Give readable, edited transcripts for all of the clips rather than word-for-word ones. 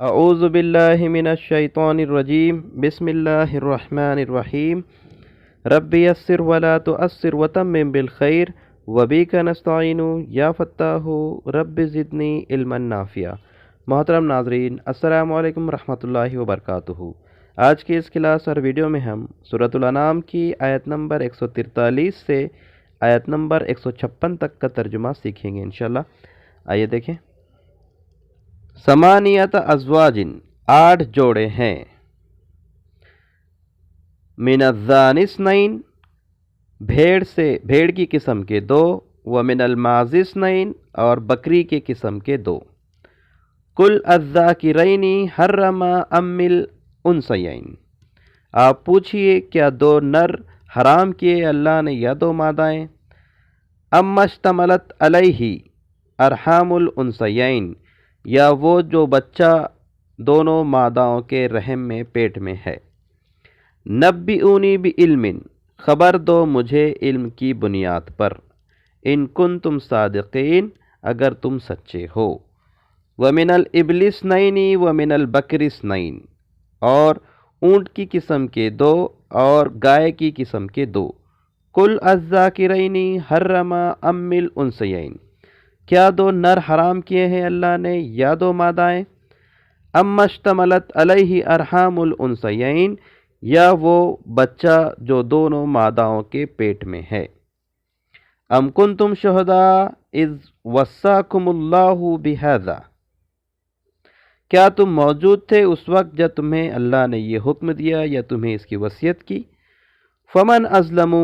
اعوذ باللہ من الشیطان الرجیم بسم اللہ الرحمن الرحیم رب یسر ولا تؤثر وتمم بالخیر وبک نستعین یا فتاح رب زدنی علما نافعا۔ محترم ناظرین، السلام علیکم ورحمۃ اللہ وبرکاتہ۔ آج کی اس کلاس اور ویڈیو میں ہم سورۃ الانعام کی آیت نمبر 143 سے آیت نمبر 156 تک کا ترجمہ سیکھیں گے انشاءاللہ۔ آئیے دیکھیں۔ ثمانیت ازواجن 8 جوڑے ہیں، من الذان اثنین بھیڑ کی قسم کے 2، ومن الماعز اثنین اور بکری کے قسم کے 2۔ کل الذاکرین حرم ام الانثیین، آپ پوچھئے کیا 2 نر حرام کیے اللہ نے یا 2 مادائیں؟ اما اشتملت علیہ ارحام الانثیین، یا وہ جو بچہ دونوں ماداؤں کے رحم میں پیٹ میں ہے۔ نبئونی بعلم، خبر دو مجھے علم کی بنیاد پر، ان کنتم صادقین، اگر تم سچے ہو۔ ومن الابل اثنین ومن البقر اثنین، اور اونٹ کی قسم کے 2 اور گائے کی قسم کے 2۔ کل الذاکرین حرم ام الانثیین، کیا 2 نر حرام کیے ہیں اللہ نے یا 2 مادائیں؟ اما اشتملت علیہ ارحام الانثیین، یا وہ بچہ جو دونوں ماداؤں کے پیٹ میں ہے۔ ام کنتم شہداء اذ وصاکم اللہ بہذا، کیا تم موجود تھے اس وقت جب تمہیں اللہ نے یہ حکم دیا یا تمہیں اس کی وصیت کی؟ فمن اظلم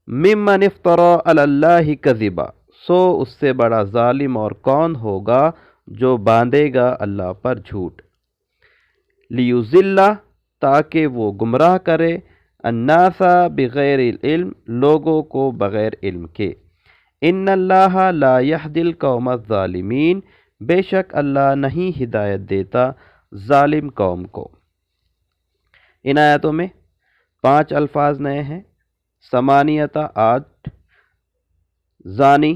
ممن افترى علی اللہ کذبا، سو اس سے بڑا ظالم اور کون ہوگا جو باندھے گا اللہ پر جھوٹ۔ لیضل، تاکہ وہ گمراہ کرے، الناس بغیر علم، لوگوں کو بغیر علم کے۔ ان اللہ لا یہدی القوم الظالمین، بے شک اللہ نہیں ہدایت دیتا ظالم قوم کو۔ ان آیتوں میں 5 الفاظ نئے ہیں، ثمانیت 8، زانی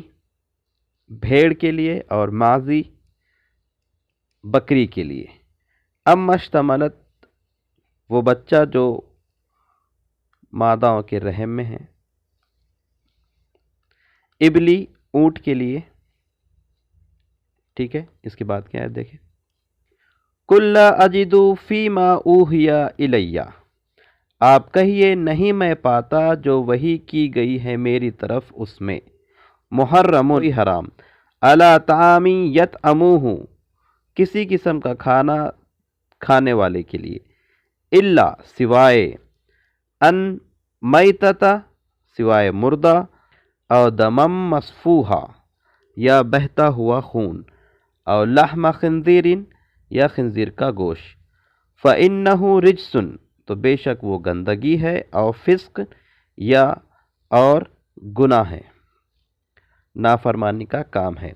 بھیڑ کے لیے اور ماضی بکری کے لیے۔ اما اشتملت، وہ بچہ جو ماداؤں کے رحم میں ہے۔ ابلی اونٹ کے لیے، ٹھیک ہے۔ اس کے بعد کیا ہے دیکھیں۔ قل لا اجد فیما اوحی الی، آپ کہیے نہیں میں پاتا جو وحی کی گئی ہے میری طرف اس میں، محرم حرام، علی طعام یطعمہ، کسی قسم کا کھانا کھانے والے کے لیے، الا سوائے، ان میتۃ سوائے مردہ، او دمم مسفوحا یا بہتا ہوا خون، او لحم خنزیر یا خنزیر کا گوشت، فإنہ رجس، تو بے شک وہ گندگی ہے، او فسق یا اور گناہ ہے، نافرمانی کا کام ہے۔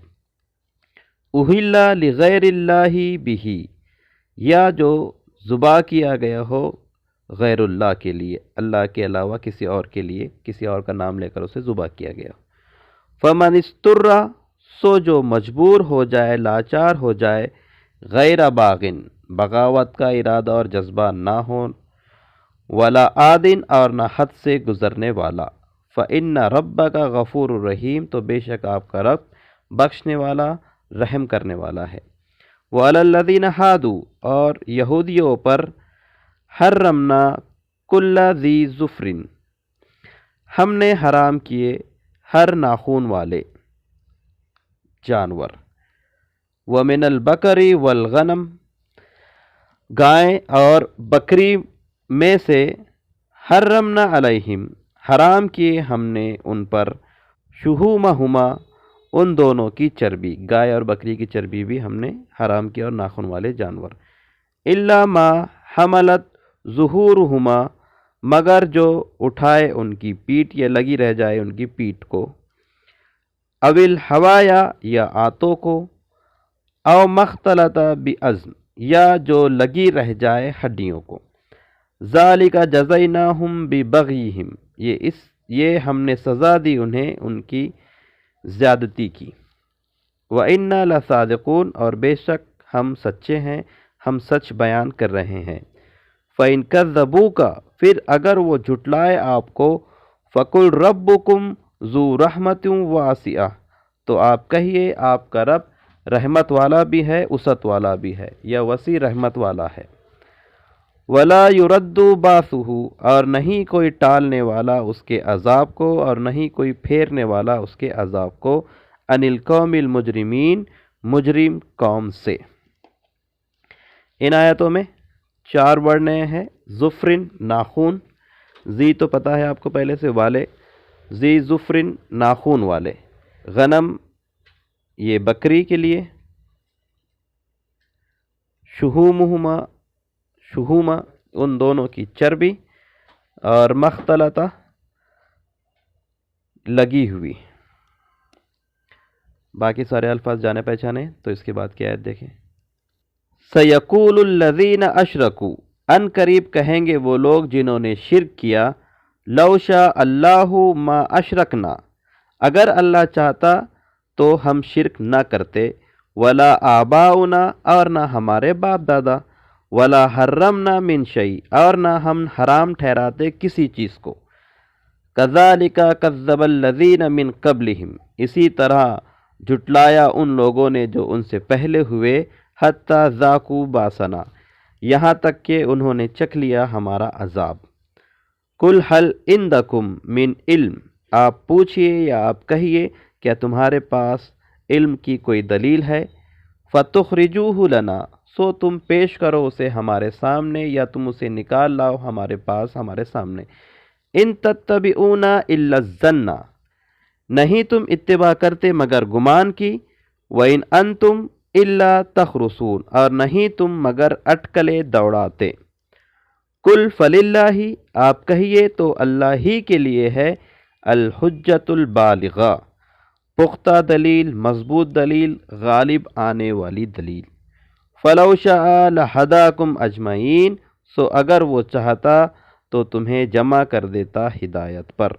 اہل لغیر اللہ بہ، یا جو ذبح کیا گیا ہو غیر اللہ کے لیے، اللہ کے علاوہ کسی اور کے لیے، کسی اور کا نام لے کر اسے ذبح کیا گیا ہو۔ فمن اضطر، سو جو مجبور ہو جائے، لاچار ہو جائے، غیر باغن، بغاوت کا ارادہ اور جذبہ نہ ہو، ولا عادن، اور نہ حد سے گزرنے والا، فإن ربک غفور الرحیم، تو بے شک آپ کا رب بخشنے والا رحم کرنے والا ہے۔ وعلی الذین ہادوا، اور یہودیوں پر، حرمنا کل ذی ظفر، ہم نے حرام کیے ہر ناخون والے جانور۔ ومن البقر والغنم، گائے اور بکری میں سے، حرمنا علیہم، حرام کیے ہم نے ان پر، شحومہما، ان دونوں کی چربی، گائے اور بکری کی چربی بھی ہم نے حرام کی، اور ناخن والے جانور۔ الا ما حملت ظہورہما، مگر جو اٹھائے ان کی پیٹھ یا لگی رہ جائے ان کی پیٹھ کو، اول حوایا، یا آتوں کو، او مختلط بعظم، یا جو لگی رہ جائے ہڈیوں کو۔ ذالک جزیناہم ببغیہم، یہ ہم نے سزا دی انہیں ان کی زیادتی کی۔ وَإِنَّا لَصَادِقُونَ، اور بے شک ہم سچے ہیں، ہم سچ بیان کر رہے ہیں۔ فَإِن كَذَّبُوكَ پھر اگر وہ جھٹلائے آپ کو، فَقُلْ رَبُّكُمْ ذُو رَحْمَةٍ وَاسِعَةٍ تو آپ کہیے آپ کا رب رحمت والا بھی ہے، وسعت والا بھی ہے، یا وسیع رحمت والا ہے۔ وَلَا يُرَدُّ بَأْسُهُ اور نہیں کوئی ٹالنے والا اس کے عذاب کو، اور نہیں کوئی پھیرنے والا اس کے عذاب کو، عَنِ الْقَوْمِ الْمُجْرِمِينَ مجرم قوم سے۔ ان آیتوں میں 4 ورڈ نئے ہیں۔ ظفرن ناخون، زی تو پتہ ہے آپ کو پہلے سے، والے، زی ظفرن ناخون والے۔ غنم یہ بکری کے لیے، شہومہما شہوما ان دونوں کی چربی، اور مختلطہ لگی ہوئی۔ باقی سارے الفاظ جانے پہچانے تو اس کے بعد کی آیت دیکھیں۔ سَيَقُولُ الَّذِينَ أَشْرَكُوا ان قریب کہیں گے وہ لوگ جنہوں نے شرک کیا، لَوْ شَاءَ اللَّهُ مَا أَشْرَكْنَا اگر اللہ چاہتا تو ہم شرک نہ کرتے، وَلَا آبَاؤُنَا اور نہ ہمارے باپ دادا، وَلَا حَرَّمْنَا مِن شَيْءٍ اور نہ ہم حرام ٹھہراتے کسی چیز کو، كَذَلِكَ كَذَّبَ الَّذِينَ مِن قَبْلِهِمْ اسی طرح جھٹلایا ان لوگوں نے جو ان سے پہلے ہوئے، حَتَّى ذَاقُوا بَأْسَنَا یہاں تک کہ انہوں نے چکھ لیا ہمارا عذاب۔ قُلْ هَلْ عِندَكُم مِّن علم آپ پوچھئے یا آپ کہیے کیا تمہارے پاس علم کی کوئی دلیل ہے؟ فَتُخْرِجُوهُ لَنَا سو تم پیش کرو اسے ہمارے سامنے، یا تم اسے نکال لاؤ ہمارے پاس، ہمارے سامنے۔ ان تتبعون الا الظن نہیں تم اتباع کرتے مگر گمان کی، وَإِنْ أَنْتُمْ إِلَّا تَخْرُصُونَ اور نہیں تم مگر اٹکلے دوڑاتے۔ قُلْ فَلِلَّهِ آپ کہیے تو اللہ ہی کے لیے ہے، الحجت البالغہ پختہ دلیل، مضبوط دلیل، غالب آنے والی دلیل۔ فَلَوْ شَاءَ لَهَدَاكُمْ أَجْمَعِينَ سو اگر وہ چاہتا تو تمہیں جمع کر دیتا ہدایت پر۔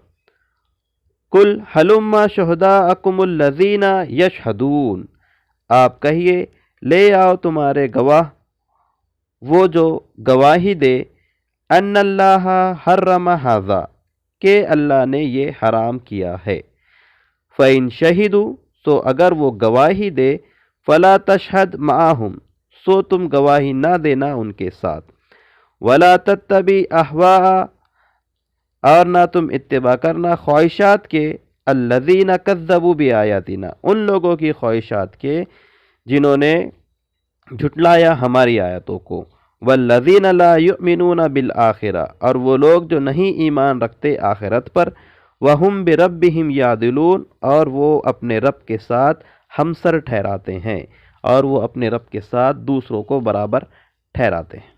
قُلْ هَلُمَّ شُهَدَاءَكُمُ الَّذِينَ يَشْهَدُونَ آپ کہیے لے آؤ تمہارے گواہ وہ جو گواہی دے، ان اللہ حرم ھذا کہ اللہ نے یہ حرام کیا ہے۔ فَإِن شَهِدُوا سو اگر وہ گواہی دے، فَلَا تَشْهَدْ مَعَهُمْ سو تم گواہی نہ دینا ان کے ساتھ، وَلَا تَتَّبِعْ أَهْوَاءَ اور نہ تم اتباع کرنا خواہشات کے، الَّذِينَ كَذَّبُوا بِآيَاتِنَا ان لوگوں کی خواہشات کے جنہوں نے جھٹلایا ہماری آیتوں کو، وَالَّذِينَ لَا يُؤْمِنُونَ بِالْآخِرَةِ اور وہ لوگ جو نہیں ایمان رکھتے آخرت پر، وَهُمْ بِرَبِّهِمْ يَعْدِلُونَ اور وہ اپنے رب کے ساتھ ہمسر ٹھہراتے ہیں، اور وہ اپنے رب کے ساتھ دوسروں کو برابر ٹھہراتے ہیں۔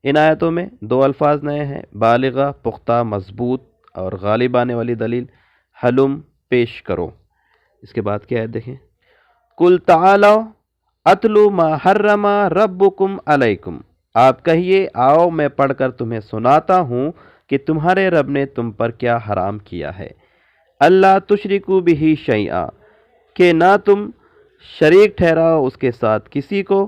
ان آیتوں میں 2 الفاظ نئے ہیں، بالغہ پختہ مضبوط اور غالب آنے والی دلیل، حلم پیش کرو۔ اس کے بعد کی آیت دیکھیں۔ قُلْ تَعَالَوْا أَتْلُوا مَا حَرَّمَ رَبُّكُمْ عَلَيْكُمْ آپ کہیے آؤ میں پڑھ کر تمہیں سناتا ہوں کہ تمہارے رب نے تم پر کیا حرام کیا ہے۔ اللہ تشرکوا بہ شیئا کہ نہ تم شریک ٹھہراؤ اس کے ساتھ کسی کو،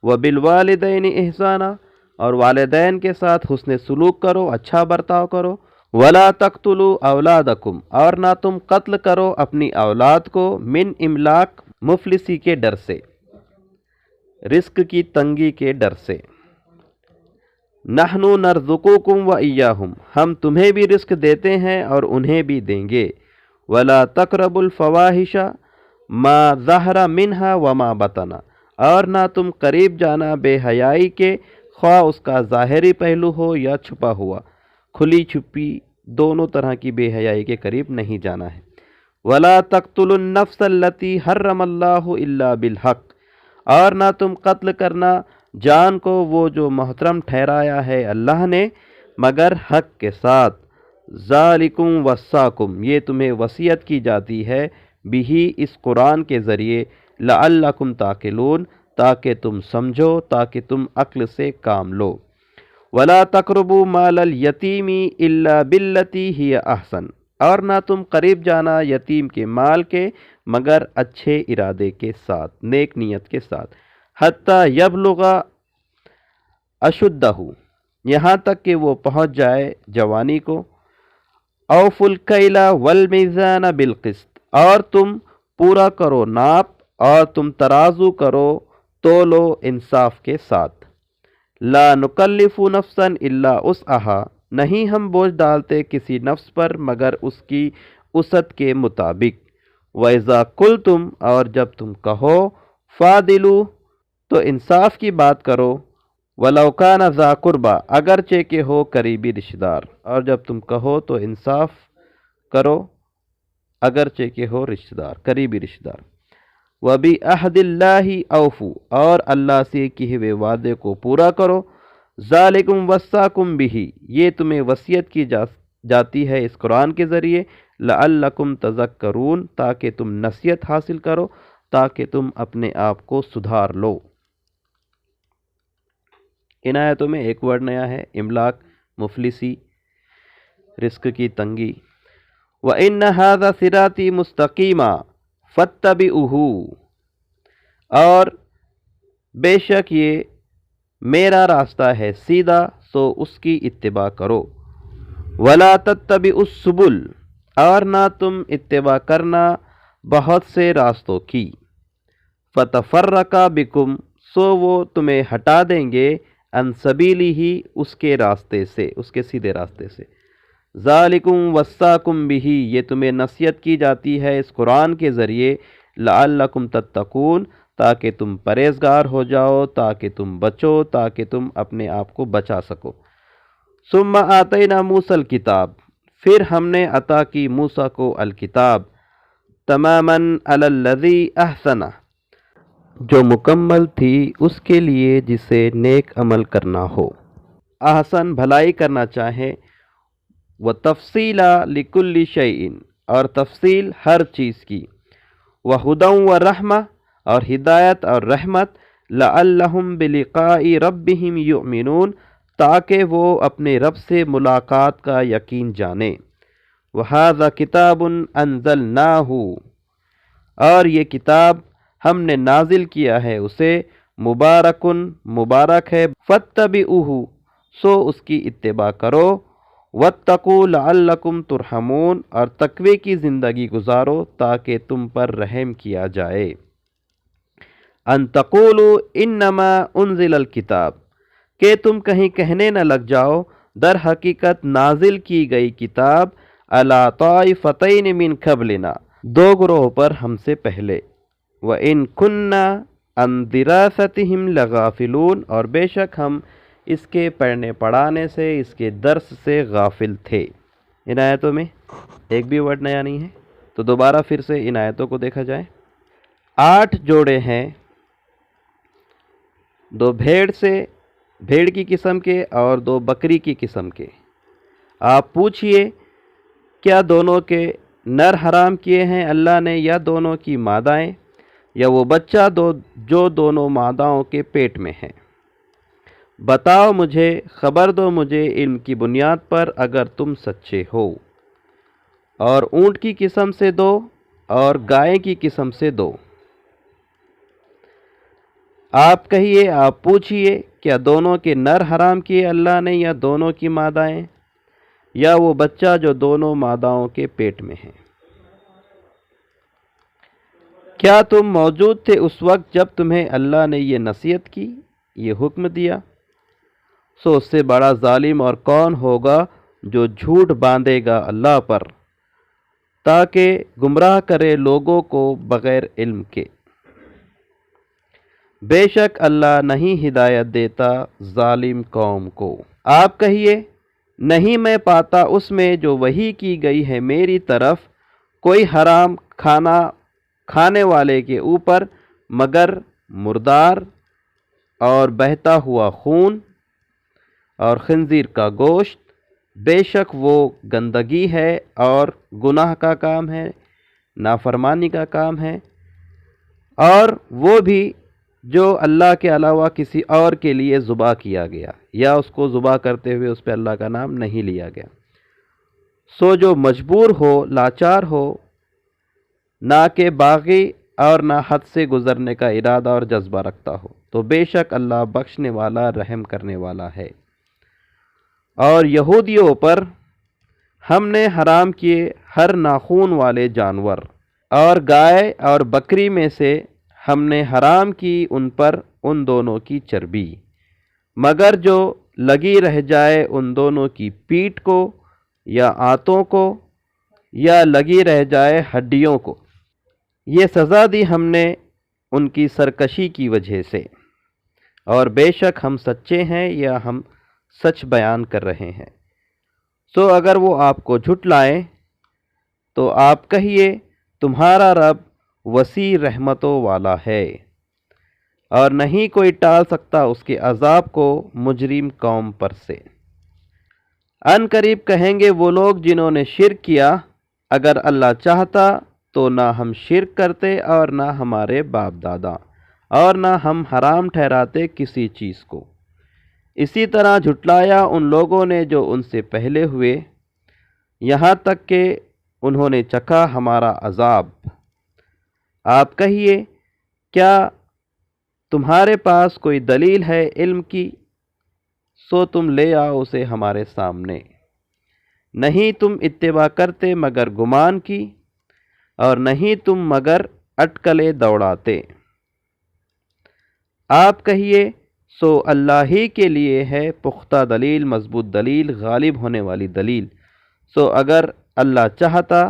وبالوالدین احسانا اور والدین کے ساتھ حسن سلوک کرو، اچھا برتاؤ کرو، ولا تقتلوا اولادکم اور نہ تم قتل کرو اپنی اولاد کو، من املاق مفلسی کے ڈر سے، رزق کی تنگی کے ڈر سے، نحن نرزقکم وإیاہم ہم تمہیں بھی رزق دیتے ہیں اور انہیں بھی دیں گے، ولا تقربوا الفواحش ما ظہر منہا وما بطن اور نہ تم قریب جانا بے حیائی کے، خواہ اس کا ظاہری پہلو ہو یا چھپا ہوا، کھلی چھپی دونوں طرح کی بے حیائی کے قریب نہیں جانا ہے۔ ولا تقتلوا النفس التي حرم اللہ الا بالحق اور نہ تم قتل کرنا جان کو وہ جو محترم ٹھہرایا ہے اللہ نے مگر حق کے ساتھ، ذالکم وصاکم یہ تمہیں وصیت کی جاتی ہے، بھی اس قرآن کے ذریعے، لعلکم تعقلون تاکہ تم سمجھو، تاکہ تم عقل سے کام لو۔ ولا تقربوا مال الیتیم الا باللتی ہی احسن اور نہ تم قریب جانا یتیم کے مال کے مگر اچھے ارادے کے ساتھ، نیک نیت کے ساتھ، حتی یبلغ اشدہ، یہاں تک کہ وہ پہنچ جائے جوانی کو۔ اوف الکیل والمیزان بالقسط، اور تم پورا کرو ناپ اور تم ترازو کرو تولو انصاف کے ساتھ۔ لا نکلف نفسا الا وسعها، نہیں ہم بوجھ ڈالتے کسی نفس پر مگر اس کی وسعت کے مطابق۔ وَإِذَا قُلْتُمْ، اور جب تم کہو، فَاعْدِلُوا، تو انصاف کی بات کرو، وَلَوْ كَانَ ذَا قُرْبَىٰ، اگرچہ کہ ہو قریبی رشتہ دار، اور جب تم کہو تو انصاف کرو اگرچہ کہ ہو رشتہ دار، قریبی رشتہ دار۔ وَبِعَهْدِ اللَّهِ أَوْفُوا، اور اللہ سے کیے ہوئے وعدے کو پورا کرو۔ ذَلِكُمْ وَصَّاكُمْ بِهِ، یہ تمہیں وصیت کی جاتی ہے اس قرآن کے ذریعے، لَعَلَّكُمْ تَذَكَّرُونَ، تاکہ تم نصیحت حاصل کرو، تاکہ تم اپنے آپ کو سدھار لو۔ ان آیتوں میں ایک ورڈ نیا ہے، املاک، مفلسی، رزق کی تنگی۔ وَإِنَّ هَذَا صِرَاطِي مُسْتَقِيمًا فَاتَّبِعُوهُ، اور بے شک یہ میرا راستہ ہے سیدھا، سو اس کی اتباع کرو۔ وَلَا تَتَّبِعُوا السُّبُلَ، اور نہ تم اتباع کرنا بہت سے راستوں کی۔ فَتَفَرَّقَ بِكُمْ، سو وہ تمہیں ہٹا دیں گے، عن سبیلہ، اس کے راستے سے، اس کے سیدھے راستے سے۔ ذالکم وصاکم بہ، یہ تمہیں نصیحت کی جاتی ہے اس قرآن کے ذریعے، لعلکم تتقون، تاکہ تم پرہیزگار ہو جاؤ، تاکہ تم بچو، تاکہ تم اپنے آپ کو بچا سکو۔ ثم آتینا موسیٰ الکتاب، پھر ہم نے عطا کی موسیٰ کو الکتاب، تماماً علی الذی احسن، جو مکمل تھی اس کے لیے جسے نیک عمل کرنا ہو، احسن بھلائی کرنا چاہے، وتفصیلا لکل شیء، اور تفصیل ہر چیز کی، وہدی ورحمہ، اور ہدایت اور رحمت، لعلہم بلقاء ربہم یؤمنون، تاکہ وہ اپنے رب سے ملاقات کا یقین جانیں۔ وہذا کتاب انزلناہ، اور یہ کتاب ہم نے نازل کیا ہے اسے، مبارکن مبارک ہے، فاتبعوہ، سو اس کی اتباع کرو، واتقوا لعلکم ترحمون، اور تقوی کی زندگی گزارو تاکہ تم پر رحم کیا جائے۔ ان تقولوا انما انزل الکتاب، کہ تم کہیں کہنے نہ لگ جاؤ، در حقیقت نازل کی گئی کتاب، علی طائفتین من قبلنا، دو گروہ پر ہم سے پہلے، وَإِن كُنَّا عَن دِرَاسَتِهِمْ لَغَافِلُونَ، اور بے شک ہم اس کے پڑھنے پڑھانے سے، اس کے درس سے غافل تھے۔ ان آیتوں میں ایک بھی ورڈ نیا نہیں ہے، تو دوبارہ پھر سے ان آیتوں کو دیکھا جائے۔ 8 جوڑے ہیں، 2 بھیڑ کی قسم کے اور 2 بکری کی قسم کے۔ آپ پوچھئے، کیا دونوں کے نر حرام کیے ہیں اللہ نے، یا دونوں کی مادائیں، یا وہ بچہ جو دونوں ماداؤں کے پیٹ میں ہے؟ بتاؤ مجھے، خبر دو مجھے علم کی بنیاد پر اگر تم سچے ہو۔ اور اونٹ کی قسم سے 2 اور گائے کی قسم سے 2۔ آپ کہیے، آپ پوچھئے، کیا دونوں کے نر حرام کیے اللہ نے، یا دونوں کی مادائیں، یا وہ بچہ جو دونوں ماداؤں کے پیٹ میں ہے؟ کیا تم موجود تھے اس وقت جب تمہیں اللہ نے یہ نصیحت کی، یہ حکم دیا؟ سو اس سے بڑا ظالم اور کون ہوگا جو جھوٹ باندھے گا اللہ پر، تاکہ گمراہ کرے لوگوں کو بغیر علم کے۔ بے شک اللہ نہیں ہدایت دیتا ظالم قوم کو۔ آپ کہیے، نہیں میں پاتا اس میں جو وحی کی گئی ہے میری طرف کوئی حرام کھانا کھانے والے کے اوپر مگر مردار اور بہتا ہوا خون اور خنزیر کا گوشت، بے شک وہ گندگی ہے اور گناہ کا کام ہے، نافرمانی کا کام ہے، اور وہ بھی جو اللہ کے علاوہ کسی اور کے لیے ذبح کیا گیا، یا اس کو ذبح کرتے ہوئے اس پہ اللہ کا نام نہیں لیا گیا۔ سو جو مجبور ہو، لاچار ہو، نہ کہ باغی اور نہ حد سے گزرنے کا ارادہ اور جذبہ رکھتا ہو۔ تو بے شک اللہ بخشنے والا رحم کرنے والا ہے۔ اور یہودیوں پر ہم نے حرام کیے ہر ناخون والے جانور، اور گائے اور بکری میں سے ہم نے حرام کی ان پر ان دونوں کی چربی، مگر جو لگی رہ جائے ان دونوں کی پیٹھ کو یا آنتوں کو یا لگی رہ جائے ہڈیوں کو، یہ سزا دی ہم نے ان کی سرکشی کی وجہ سے، اور بے شک ہم سچے ہیں یا ہم سچ بیان کر رہے ہیں۔ سو اگر وہ آپ کو جھٹلائیں تو آپ کہیے تمہارا رب وسیع رحمتوں والا ہے، اور نہیں کوئی ٹال سکتا اس کے عذاب کو مجرم قوم پر سے۔ ان قریب کہیں گے وہ لوگ جنہوں نے شرک کیا، اگر اللہ چاہتا تو نہ ہم شرک کرتے اور نہ ہمارے باپ دادا، اور نہ ہم حرام ٹھہراتے کسی چیز کو۔ اسی طرح جھٹلایا ان لوگوں نے جو ان سے پہلے ہوئے، یہاں تک کہ انہوں نے چکھا ہمارا عذاب۔ آپ کہیے کیا تمہارے پاس کوئی دلیل ہے علم کی؟ سو تم لے آؤ اسے ہمارے سامنے۔ نہیں تم اتباع کرتے مگر گمان کی، اور نہیں تم مگر اٹکلے دوڑاتے۔ آپ کہیے سو اللہ ہی کے لیے ہے پختہ دلیل، مضبوط دلیل، غالب ہونے والی دلیل۔ سو اگر اللہ چاہتا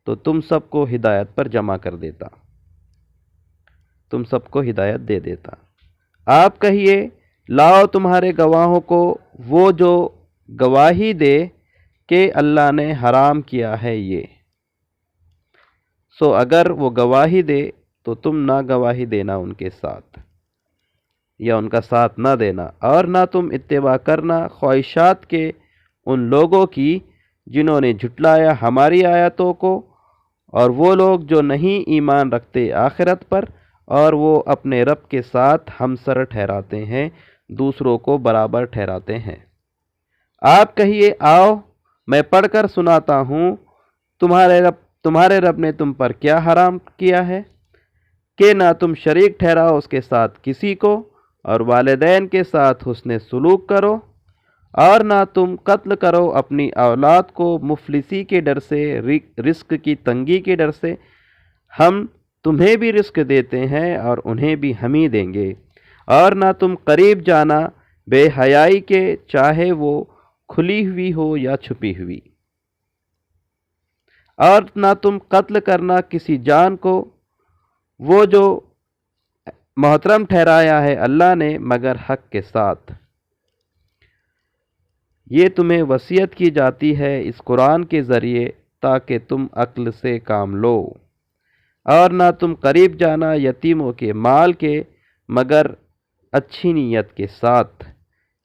تو تم سب کو ہدایت پر جمع کر دیتا، تم سب کو ہدایت دے دیتا۔ آپ کہیے لاؤ تمہارے گواہوں کو، وہ جو گواہی دے کہ اللہ نے حرام کیا ہے یہ۔ سو اگر وہ گواہی دے تو تم نہ گواہی دینا ان کے ساتھ، یا ان کا ساتھ نہ دینا، اور نہ تم اتباع کرنا خواہشات کے ان لوگوں کی جنہوں نے جھٹلایا ہماری آیتوں کو، اور وہ لوگ جو نہیں ایمان رکھتے آخرت پر، اور وہ اپنے رب کے ساتھ ہمسر ٹھہراتے ہیں، دوسروں کو برابر ٹھہراتے ہیں۔ آپ کہیے آؤ میں پڑھ کر سناتا ہوں، تمہارے رب نے تم پر کیا حرام کیا ہے کہ نہ تم شریک ٹھہراؤ اس کے ساتھ کسی کو، اور والدین کے ساتھ حسن سلوک کرو، اور نہ تم قتل کرو اپنی اولاد کو مفلسی کے ڈر سے، رزق کی تنگی کے ڈر سے۔ ہم تمہیں بھی رزق دیتے ہیں اور انہیں بھی ہم ہی دیں گے۔ اور نہ تم قریب جانا بے حیائی کے، چاہے وہ کھلی ہوئی ہو یا چھپی ہوئی، اور نہ تم قتل کرنا کسی جان کو، وہ جو محترم ٹھہرایا ہے اللہ نے مگر حق کے ساتھ۔ یہ تمہیں وصیت کی جاتی ہے اس قرآن کے ذریعے تاکہ تم عقل سے کام لو۔ اور نہ تم قریب جانا یتیموں کے مال کے مگر اچھی نیت کے ساتھ،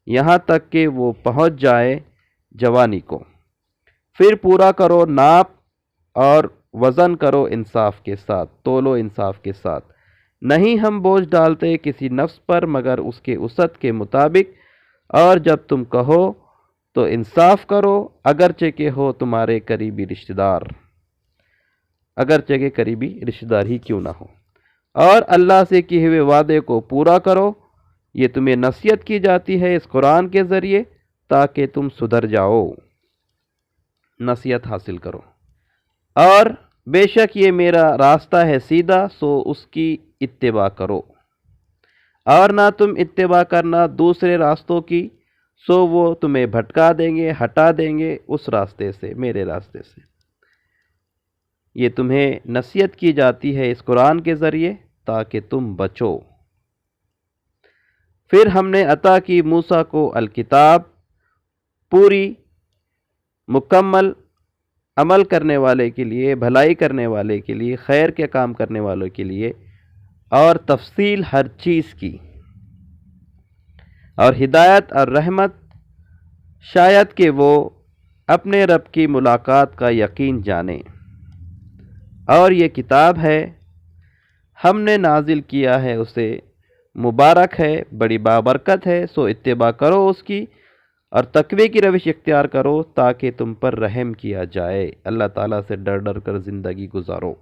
یہاں تک کہ وہ پہنچ جائے جوانی کو۔ پھر پورا کرو ناپ اور وزن کرو انصاف کے ساتھ، تولو انصاف کے ساتھ۔ نہیں ہم بوجھ ڈالتے کسی نفس پر مگر اس کے وسعت کے مطابق، اور جب تم کہو تو انصاف کرو، اگرچہ کہ ہو تمہارے قریبی رشتہ دار، اگرچہ کہ قریبی رشتہ دار ہی کیوں نہ ہو۔ اور اللہ سے کیے ہوئے وعدے کو پورا کرو، یہ تمہیں نصیحت کی جاتی ہے اس قرآن کے ذریعے تاکہ تم سدھر جاؤ، نصیحت حاصل کرو۔ اور بے شک یہ میرا راستہ ہے سیدھا، سو اس کی اتباع کرو، اور نہ تم اتباع کرنا دوسرے راستوں کی، سو وہ تمہیں بھٹکا دیں گے، ہٹا دیں گے اس راستے سے، میرے راستے سے۔ یہ تمہیں نصیحت کی جاتی ہے اس قرآن کے ذریعے تاکہ تم بچو۔ پھر ہم نے عطا کی موسیٰ کو الکتاب، پوری مکمل عمل کرنے والے کے لیے، بھلائی کرنے والے کے لیے، خیر کے کام کرنے والوں کے لیے، اور تفصیل ہر چیز کی، اور ہدایت اور رحمت، شاید کہ وہ اپنے رب کی ملاقات کا یقین جانیں۔ اور یہ کتاب ہے ہم نے نازل کیا ہے، اسے مبارک ہے، بڑی بابرکت ہے، سو اتباع کرو اس کی، اور تقوی کی روش اختیار کرو تاکہ تم پر رحم کیا جائے۔ اللہ تعالیٰ سے ڈر ڈر کر زندگی گزارو۔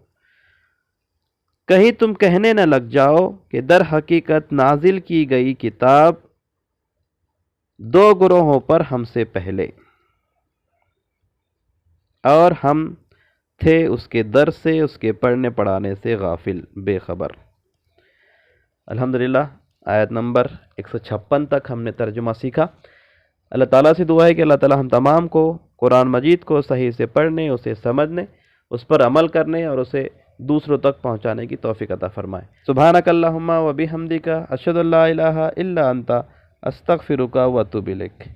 کہیں تم کہنے نہ لگ جاؤ کہ در حقیقت نازل کی گئی کتاب دو گروہوں پر ہم سے پہلے، اور ہم تھے اس کے در سے، اس کے پڑھنے پڑھانے سے غافل، بے خبر۔ الحمدللہ آیت نمبر 156 تک ہم نے ترجمہ سیکھا۔ اللہ تعالیٰ سے دعا ہے کہ اللہ تعالیٰ ہم تمام کو قرآن مجید کو صحیح سے پڑھنے، اسے سمجھنے، اس پر عمل کرنے اور اسے دوسروں تک پہنچانے کی توفیق عطا فرمائے۔ سبحانک اللہم و بحمدک، اشہد ان لا الہ الا انت، استغفرک و اتوب الیک۔